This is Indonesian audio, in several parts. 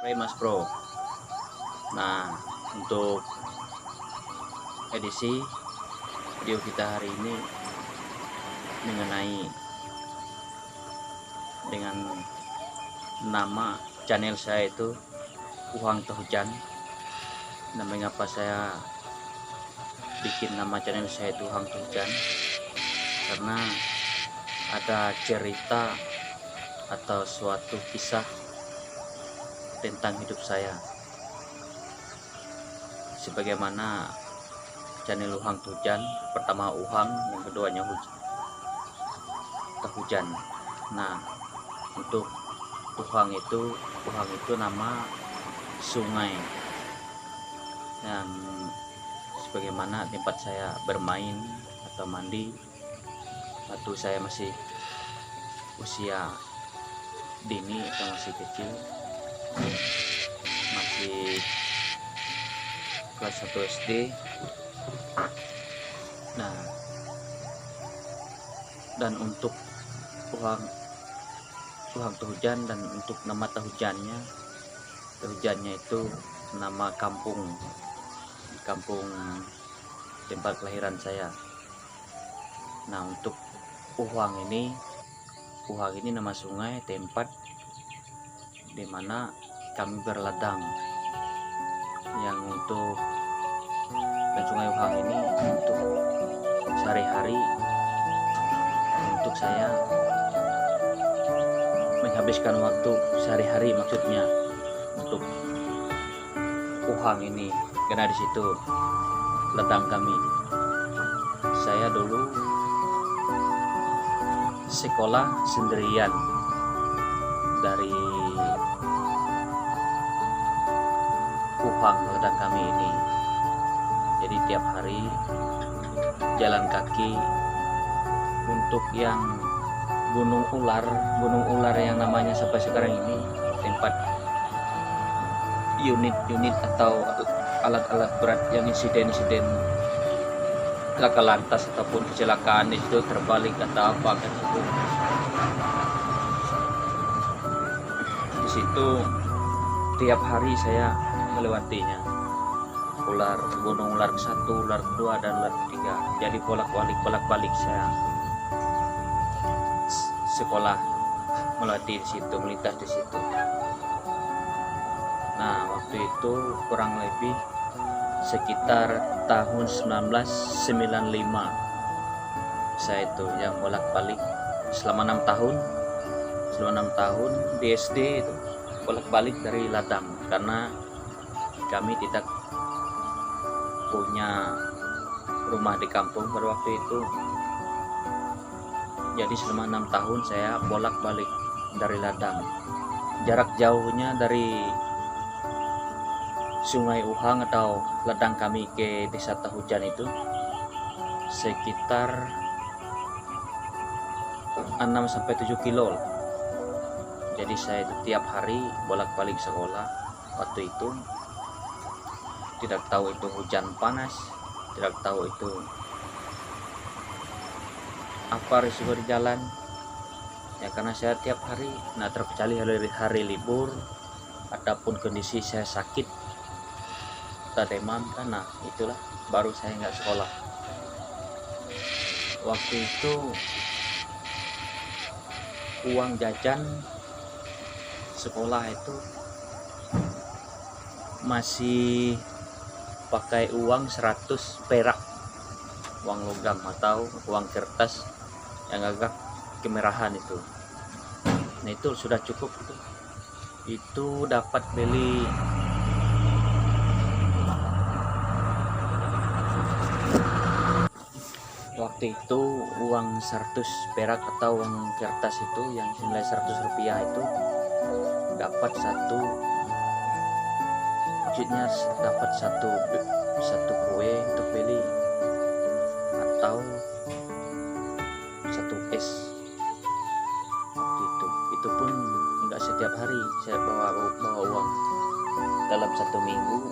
Hai Mas Bro. Nah, untuk edisi video kita hari ini mengenai dengan nama channel saya itu Uhang Tahujan. Nah, mengapa saya bikin nama channel saya itu Uhang Tahujan? Karena ada cerita atau suatu kisah tentang hidup saya. Sebagaimana channel Uhang Tahujan, pertama Uhang, yang keduanya Tahujan. Nah, untuk Uhang itu nama sungai, dan sebagaimana tempat saya bermain atau mandi waktu saya masih usia dini atau masih kecil, masih kelas 1 SD. Nah, dan untuk Uhang Tahujan, dan untuk nama Tahujannya itu nama kampung tempat kelahiran saya. Nah, untuk Uhang ini nama sungai, tempat di mana kami berladang. Yang untuk dan sungai Uhang ini untuk sehari-hari, untuk saya menghabiskan waktu sehari-hari, maksudnya untuk Uhang ini, karena di situ ladang kami. Saya dulu sekolah sendirian dari Uhang, ladang kami ini. Jadi tiap hari jalan kaki untuk yang Gunung Ular yang namanya sampai sekarang ini tempat unit atau alat-alat berat yang insiden laka lantas ataupun kecelakaan di situ, terbalik atau apa kan itu. Di situ tiap hari saya melewatinya. Gunung Ular ke-1, Ular ke-2, dan Ular ke-3. Jadi bolak-balik saya sekolah melewati di situ, melintas di situ. Nah, waktu itu kurang lebih sekitar tahun 1995 saya itu yang bolak-balik selama 6 tahun di SD itu, bolak-balik dari ladang, karena kami tidak punya rumah di kampung pada waktu itu. Jadi selama 6 tahun saya bolak-balik dari ladang. Jarak jauhnya dari Sungai Uhang atau ladang kami ke Desa Tahujan itu sekitar 6-7 kilo. Jadi saya itu tiap hari bolak-balik sekolah. Waktu itu tidak tahu itu hujan panas, tidak tahu itu apa risiko di jalan ya, karena saya tiap hari, nah terkecuali hari libur ataupun kondisi saya sakit atau demam kan, nah itulah baru saya nggak sekolah. Waktu itu uang jajan sekolah itu masih pakai uang 100 perak, uang logam atau uang kertas yang agak kemerahan itu. Nah, itu sudah cukup itu dapat beli waktu itu uang 100 perak atau uang kertas itu yang senilai 100 rupiah itu dapat maksudnya dapat satu kue untuk beli atau satu es. Waktu itu pun enggak setiap hari saya bawa uang. Dalam 1 minggu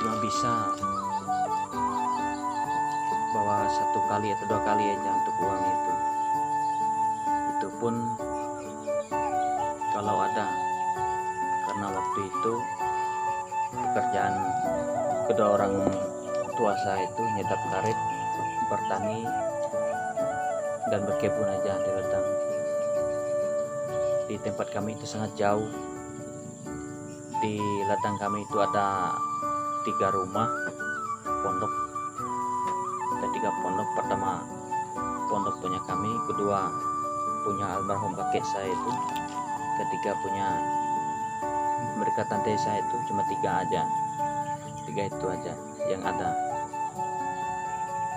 cuma bisa bawa 1 kali atau 2 kali aja untuk uang itu. Itu pun kalau ada karena waktu itu pekerjaan kedua orang tua saya itu nyedap karet, bertani dan berkebun aja di ladang. Di tempat kami itu sangat jauh. Di ladang kami itu ada 3 rumah pondok. Ada 3 pondok. Pertama pondok punya kami, kedua punya almarhum kakek saya itu, ketiga punya mereka tante saya itu. Cuma 3 aja, 3 itu aja yang ada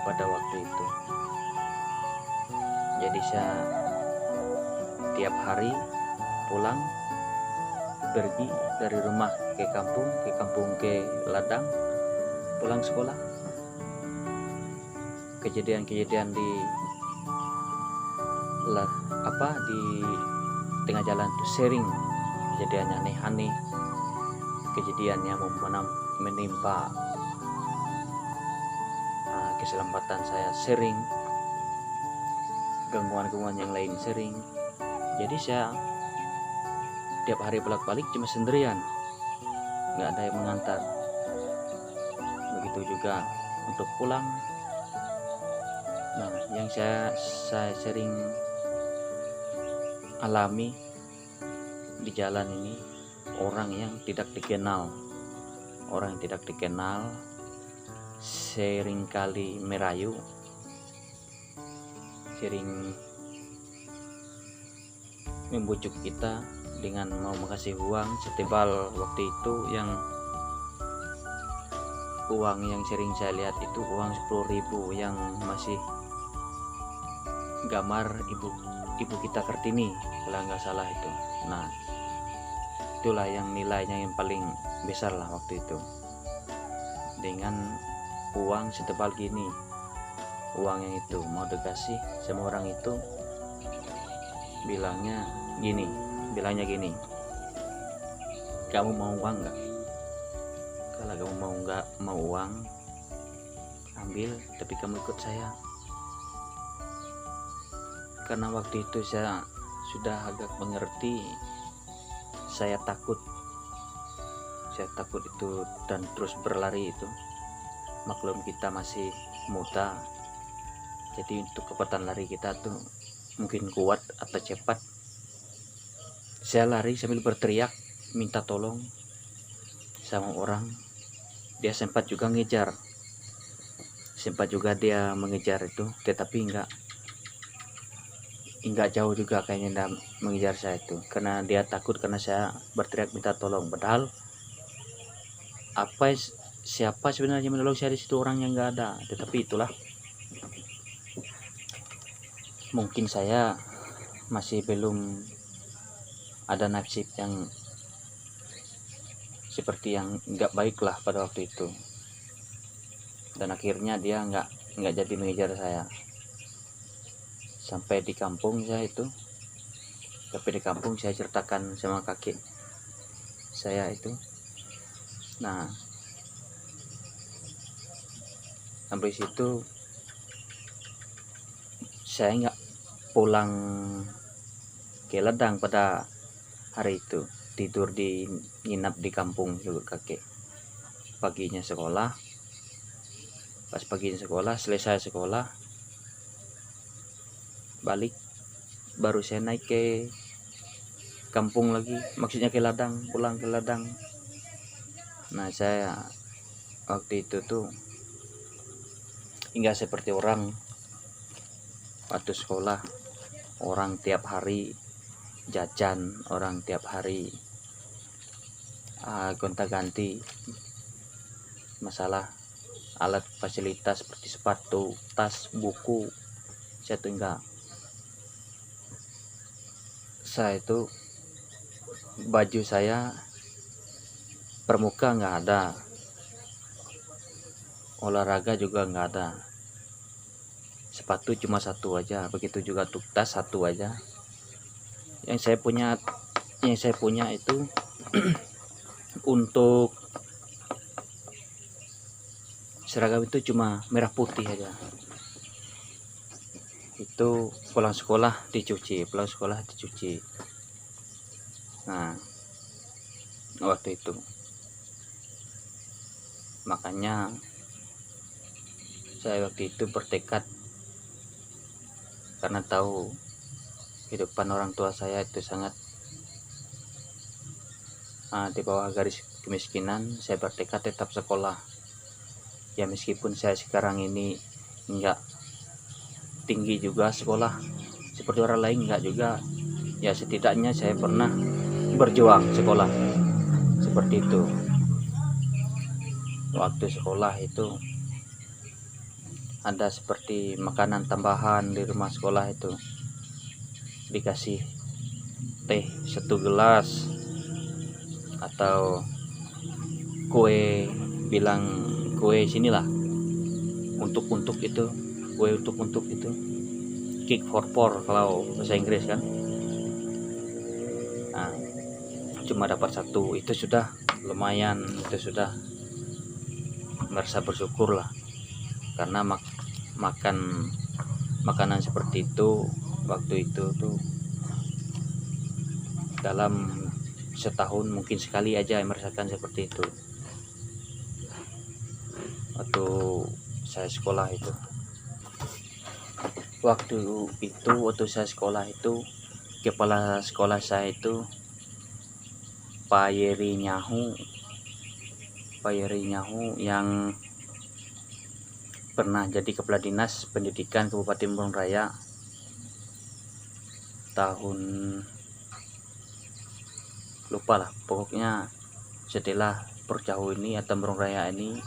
pada waktu itu. Jadi saya tiap hari pulang pergi dari rumah ke kampung ke ladang, pulang sekolah. Kejadian-kejadian di tengah jalan itu sering kejadiannya aneh-aneh, kejadiannya menimpa keselamatan saya sering, gangguan-gangguan yang lain sering. Jadi saya tiap hari bolak-balik cuma sendirian, nggak ada yang mengantar. Begitu juga untuk pulang. Nah, yang saya sering alami di jalan ini, orang yang tidak dikenal seringkali merayu, sering membujuk kita dengan mau mengasih uang setebal. Waktu itu yang uang yang sering saya lihat itu uang 10.000 yang masih gambar ibu kita Kartini kalau nggak salah itu. Nah, itulah yang nilainya yang paling besar lah waktu itu, dengan uang setebal gini. Uang yang itu mau dikasih sama orang itu bilangnya gini, kamu mau uang nggak? Kalau kamu mau uang, ambil, tapi kamu ikut saya. Karena waktu itu saya sudah agak mengerti, saya takut itu dan terus berlari itu. Maklum kita masih muda, jadi untuk kecepatan lari kita tuh mungkin kuat atau cepat. Saya lari sambil berteriak minta tolong sama orang. Dia sempat juga dia mengejar itu, tetapi enggak jauh juga kayaknya mengejar saya itu, karena dia takut karena saya berteriak minta tolong. Padahal siapa sebenarnya menolong saya di situ? Orang yang enggak ada. Tetapi itulah, mungkin saya masih belum ada nasib yang seperti yang enggak baik lah pada waktu itu. Dan akhirnya dia enggak jadi mengejar saya sampai di kampung saya itu. Sampai di kampung saya ceritakan sama kakek saya itu. Nah, sampai situ saya nggak pulang ke ladang pada hari itu, nginap di kampung juga kakek. Paginya sekolah, pas paginya sekolah, selesai sekolah balik, baru saya naik ke kampung lagi, maksudnya ke ladang, pulang ke ladang. Nah, saya waktu itu tuh hingga seperti orang waktu sekolah, orang tiap hari jajan, orang tiap hari gonta-ganti masalah alat fasilitas seperti sepatu, tas, buku. Saya tuh enggak. Saya itu baju saya permuka nggak ada, olahraga juga nggak ada, sepatu cuma 1 aja, begitu juga tuh tas 1 aja. Yang saya punya itu untuk seragam itu cuma merah putih aja. Itu pulang sekolah dicuci. Nah, waktu itu. Makanya saya waktu itu bertekad, karena tahu kehidupan orang tua saya itu sangat di bawah garis kemiskinan. Saya bertekad tetap sekolah. Ya meskipun saya sekarang ini enggak tinggi juga sekolah seperti orang lain, enggak juga, ya setidaknya saya pernah berjuang sekolah seperti itu. Waktu sekolah itu ada seperti makanan tambahan di rumah sekolah itu, dikasih teh 1 gelas atau kue, bilang kue sinilah untuk itu, kue untuk itu, cake for kalau bahasa Inggris kan. Nah, cuma dapat 1 itu sudah lumayan, itu sudah merasa bersyukur lah, karena makan makanan seperti itu waktu itu tuh dalam setahun mungkin sekali aja merasakan seperti itu waktu saya sekolah itu. Waktu saya sekolah itu, kepala sekolah saya itu Pak Yeri Nyahu yang pernah jadi kepala dinas pendidikan Kabupaten Bandung Raya tahun lupa lah, pokoknya setelah Perjauh ini atau Bandung Raya ini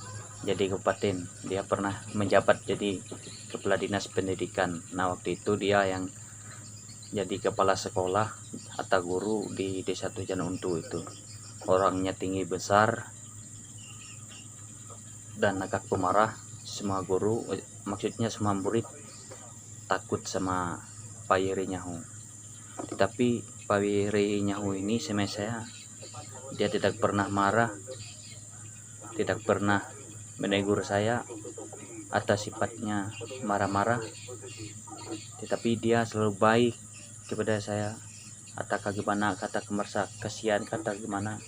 jadi kabupaten, dia pernah menjabat jadi kepala dinas pendidikan. Nah waktu itu dia yang jadi kepala sekolah atau guru di Desa Tujan Untu itu. Orangnya tinggi besar dan agak pemarah. Semua guru, maksudnya semua murid takut sama Pak Yeri Nyahu. Tetapi Pak Yeri Nyahu ini sama saya, dia tidak pernah marah, tidak pernah menegur saya atas sifatnya marah-marah, tetapi dia selalu baik kepada saya. Atau gimana, kata merasa kasihan, kata gimana,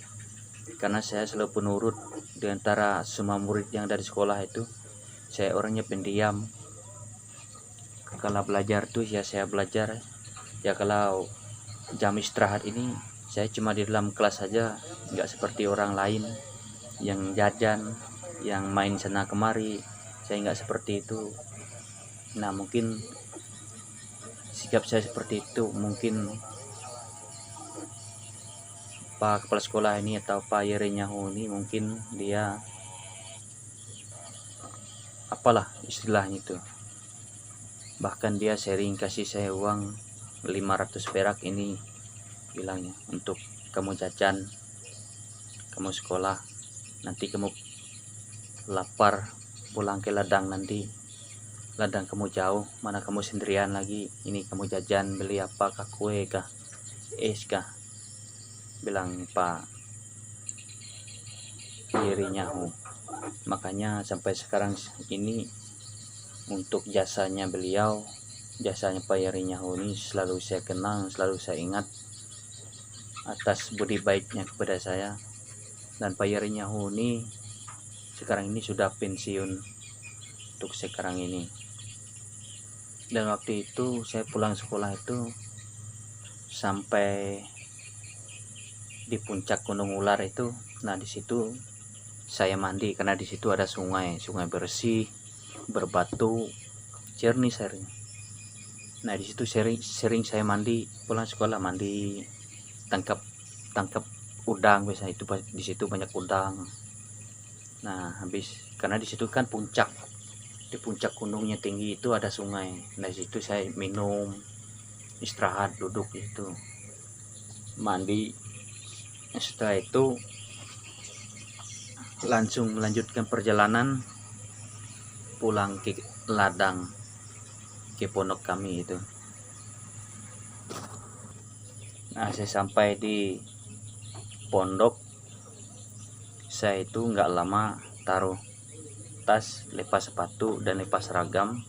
karena saya selalu penurut. Di antara semua murid yang dari sekolah itu, saya orangnya pendiam. Kalau belajar tuh ya saya belajar, ya kalau jam istirahat ini saya cuma di dalam kelas saja, nggak seperti orang lain yang jajan, yang main sana kemari. Saya nggak seperti itu. Nah mungkin sikap saya seperti itu, mungkin Pak kepala sekolah ini atau Pak Yeri Nyahu ini mungkin dia apalah istilahnya itu, bahkan dia sering kasih saya uang 500 perak ini, bilangnya untuk kamu jajan, kamu sekolah, nanti kamu lapar pulang ke ladang, nanti ladang kamu jauh, mana kamu sendirian lagi, ini kamu jajan, beli apa kah, kue kah, es kah, bilang Pak Yeri Nyahu. Makanya sampai sekarang ini untuk jasanya beliau, jasanya Pak Yeri Nyahu ini selalu saya kenang, selalu saya ingat atas budi baiknya kepada saya. Dan Pak Yeri Nyahu ini sekarang ini sudah pensiun untuk sekarang ini. Dan waktu itu saya pulang sekolah itu sampai di puncak Gunung Ular itu. Nah di situ saya mandi, karena di situ ada sungai bersih, berbatu, jernih airnya. Nah di situ sering saya mandi, pulang sekolah mandi, tangkap udang biasa itu, di situ banyak udang. Nah habis, karena di situ kan puncak, di puncak gunungnya tinggi itu ada sungai. Nah di situ saya minum, istirahat, duduk itu, mandi. Setelah itu langsung melanjutkan perjalanan pulang ke ladang, ke pondok kami itu. Nah saya sampai di pondok, saya itu nggak lama taruh tas, lepas sepatu dan lepas seragam,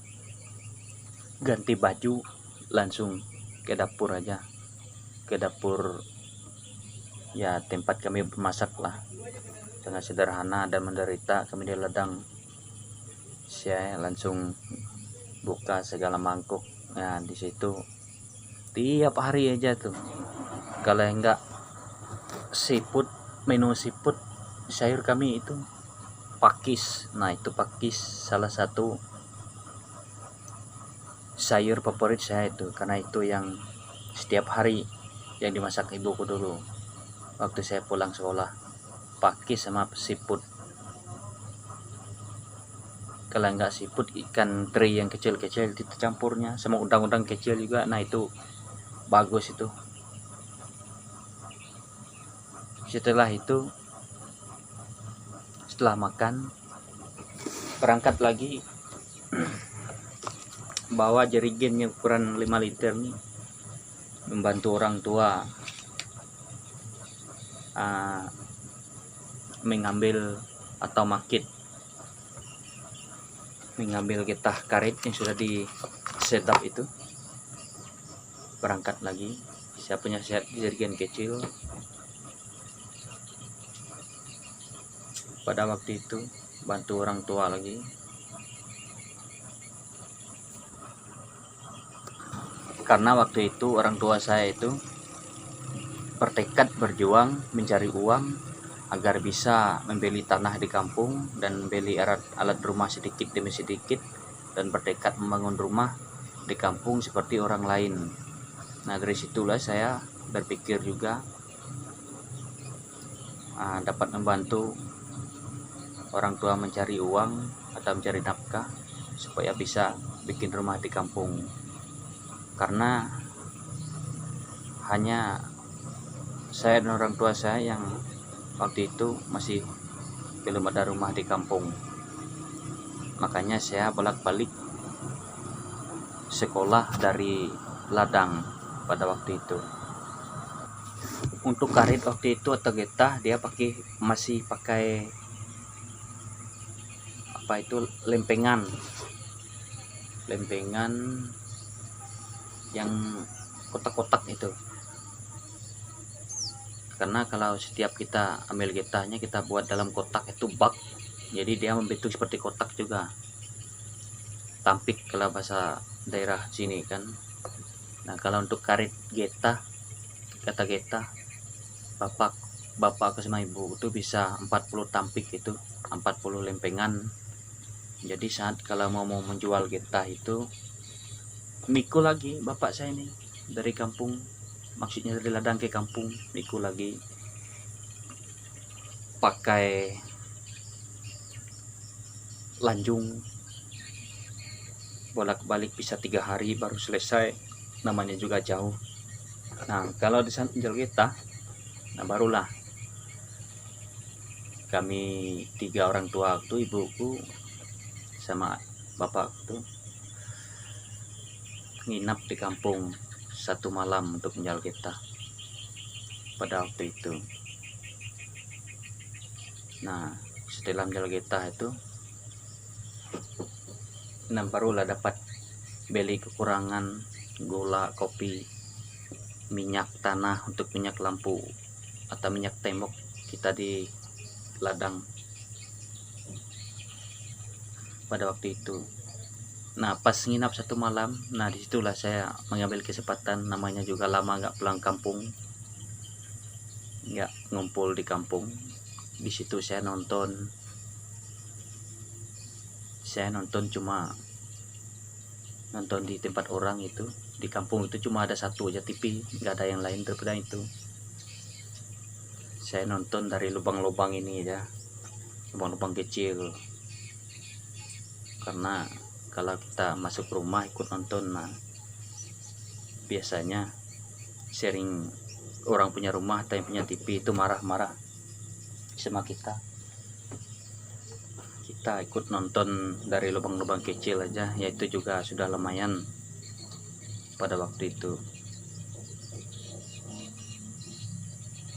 ganti baju, langsung ke dapur aja, ke dapur Ya tempat kami bermasak lah, sangat sederhana dan menderita. Kami di ladang, saya langsung buka segala mangkuk. Nah di situ tiap hari aja tuh, kalau enggak seafood, menu seafood, sayur kami itu pakis. Nah itu pakis salah satu sayur favorit saya itu, karena itu yang setiap hari yang dimasak ibuku dulu waktu saya pulang sekolah, pakis sama seafood. Kalau enggak seafood, ikan teri yang kecil-kecil itu campurnya sama udang-udang kecil juga. Nah itu bagus itu. Setelah itu, setelah makan, berangkat lagi bawa jerigen yang ukuran 5 liter nih, membantu orang tua mengambil atau mengambil getah karet yang sudah di setup itu. Berangkat lagi, saya punya jerigen kecil. Pada waktu itu bantu orang tua lagi, karena waktu itu orang tua saya itu bertekad berjuang mencari uang agar bisa membeli tanah di kampung dan membeli alat rumah sedikit demi sedikit, dan bertekad membangun rumah di kampung seperti orang lain. Nah dari situlah saya berpikir juga dapat membantu orang tua mencari uang atau mencari nafkah supaya bisa bikin rumah di kampung. Karena hanya saya dan orang tua saya yang waktu itu masih belum ada rumah di kampung. Makanya saya bolak-balik sekolah dari ladang pada waktu itu. Untuk karet waktu itu atau getah, dia masih pakai apa itu, lempengan yang kotak-kotak itu. Karena kalau setiap kita ambil getahnya kita buat dalam kotak itu bak, jadi dia membentuk seperti kotak juga, tampik kalau bahasa daerah sini kan. Nah kalau untuk karet getah, kata getah, bapak ke sama ibu itu bisa 40 tampik, itu 40 lempengan. Jadi saat kalau mau menjual getah itu mikul lagi bapak saya ini dari kampung, maksudnya dari ladang ke kampung, mikul lagi pakai lanjung, bolak-balik bisa 3 hari baru selesai, namanya juga jauh. Nah kalau di sana jual getah, nah barulah kami 3 orang tua itu, ibuku sama bapak tuh nginap di kampung 1 malam untuk menjual getah pada waktu itu. Nah setelah menjual getah itu, nah barulah dapat beli kekurangan gula, kopi, minyak tanah untuk minyak lampu atau minyak tembok kita di ladang pada waktu itu. Nah pas nginap 1 malam, nah disitulah saya mengambil kesempatan, namanya juga lama nggak pulang kampung, nggak ngumpul di kampung. Di situ saya nonton cuma nonton di tempat orang itu. Di kampung itu cuma ada satu aja TV, nggak ada yang lain daripada itu. Saya nonton dari lubang-lubang ini ya, lubang-lubang kecil. Karena kalau kita masuk rumah ikut nonton, nah biasanya sering orang punya rumah atau yang punya TV itu marah-marah sama kita ikut nonton dari lubang-lubang kecil aja, yaitu juga sudah lumayan pada waktu itu,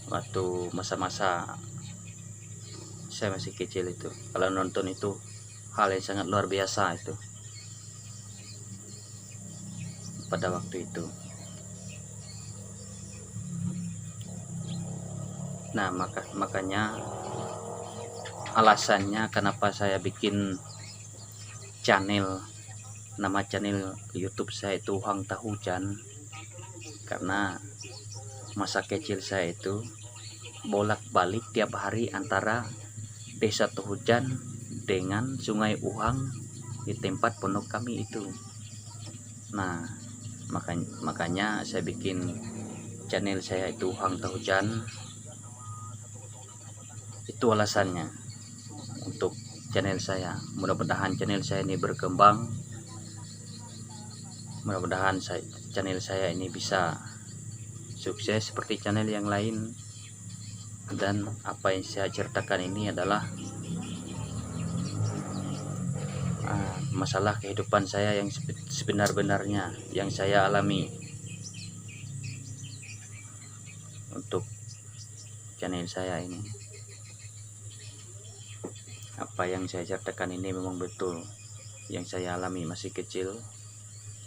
waktu masa-masa saya masih kecil itu. Kalau nonton itu hal yang sangat luar biasa itu pada waktu itu. Nah, makanya alasannya kenapa saya bikin channel, nama channel YouTube saya itu Hang Tahujan, karena masa kecil saya itu bolak-balik tiap hari antara desa Tahujan dengan Sungai Uhang di tempat pondok kami itu. Nah, makanya saya bikin channel saya itu Hang Tahujan. Itu alasannya untuk channel saya. Mudah-mudahan channel saya ini berkembang, mudah-mudahan channel saya ini bisa sukses seperti channel yang lain. Dan apa yang saya ceritakan ini adalah masalah kehidupan saya yang sebenar-benarnya yang saya alami. Untuk channel saya ini, apa yang saya ceritakan ini memang betul yang saya alami masih kecil.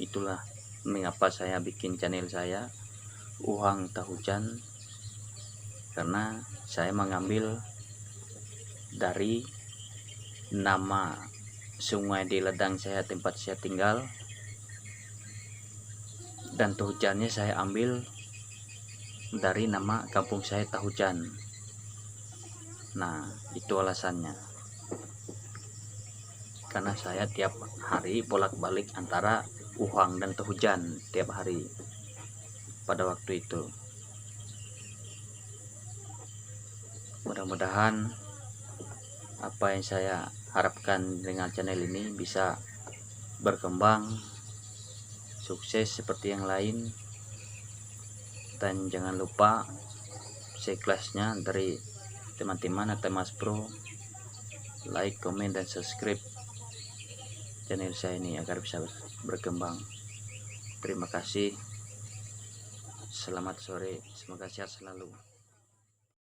Itulah mengapa saya bikin channel saya Uhang Tahujan, karena saya mengambil dari nama sungai di ladang saya, tempat saya tinggal, dan Tahujannya saya ambil dari nama kampung saya Tahujan. Nah, itu alasannya, karena saya tiap hari bolak-balik antara Uhang dan Tahujan tiap hari pada waktu itu. Mudah-mudahan apa yang saya harapkan dengan channel ini bisa berkembang sukses seperti yang lain. Dan jangan lupa seikhlasnya dari teman-teman atau Mas Bro, like, komen, dan subscribe channel saya ini agar bisa berkembang. Terima kasih. Selamat sore, semoga sehat selalu.